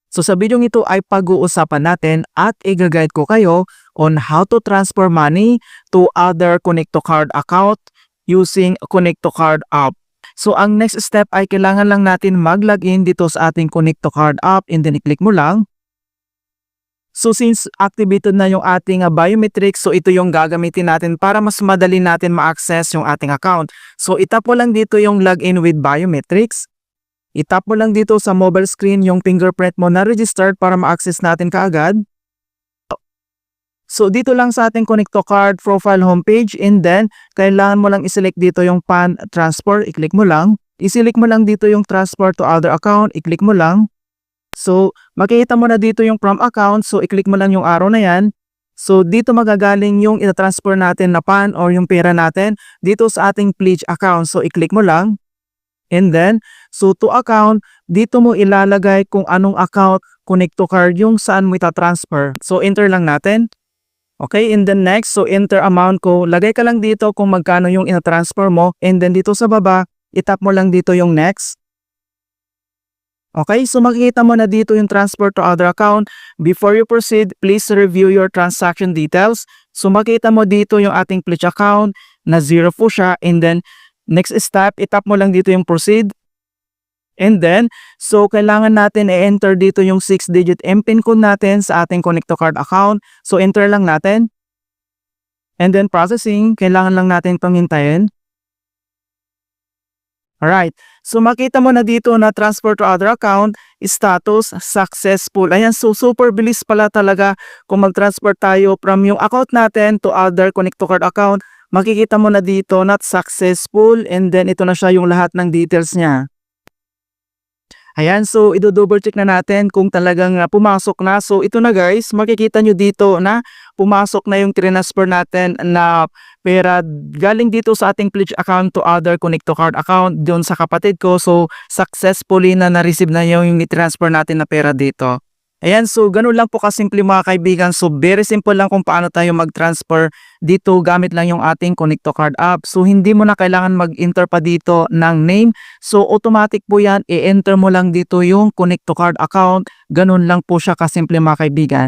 So sa video ito ay pag-uusapan natin at i-guide ko kayo on how to transfer money to other Connect to Card account using Connect to Card app. So ang next step ay kailangan lang natin mag-login dito sa ating Connect to Card app and then i-click mo lang. So since activated na yung ating biometrics, so ito yung gagamitin natin para mas madali natin ma-access yung ating account. So itap mo lang dito yung login with biometrics. Itap mo lang dito sa mobile screen yung fingerprint mo na registered para ma-access natin kaagad. So dito lang sa ating Connect to Card profile homepage and then kailangan mo lang i-select dito yung PAN transfer, i-click mo lang. I-select mo lang dito yung transfer to other account, i-click mo lang. So makikita mo na dito yung from account, so i-click mo lang yung arrow na yan. So dito magagaling yung i-transfer natin na PAN or yung pera natin dito sa ating pledge account. So i-click mo lang. And then, so to account, dito mo ilalagay kung anong account Connect to Card yung saan mo ita-transfer. So enter lang natin. Okay, and then next, so enter amount ko. Lagay ka lang dito kung magkano yung ina-transfer mo. And then dito sa baba, itap mo lang dito yung next. Okay, so makikita mo na dito yung transfer to other account. Before you proceed, please review your transaction details. So makikita mo dito yung ating pledge account na 0 po siya. And then next step, itap mo lang dito yung proceed. And then, so kailangan natin i-enter dito yung 6-digit MPIN code natin sa ating Connect to Card account. So enter lang natin. And then processing, kailangan lang natin panghintayin. Alright, so makita mo na dito na transfer to other account, status successful. Ayan, so super bilis pala talaga kung mag-transfer tayo from yung account natin to other Connect to Card account. Makikita mo na dito not successful and then ito na siya yung lahat ng details niya. Ayan, so i-double check na natin kung talagang pumasok na. So ito na guys, makikita nyo dito na pumasok na yung transfer natin na pera galing dito sa ating pledge account to other Connect to Card account doon sa kapatid ko. So successfully na na-receive na yung transfer natin na pera dito. Ayan, so ganun lang po kasimple mga kaibigan. So very simple lang kung paano tayo mag-transfer dito gamit lang yung ating Connect to Card app. So hindi mo na kailangan mag-enter pa dito ng name. So automatic po yan, i-enter mo lang dito yung Connect to Card account. Ganun lang po siya kasimple mga kaibigan.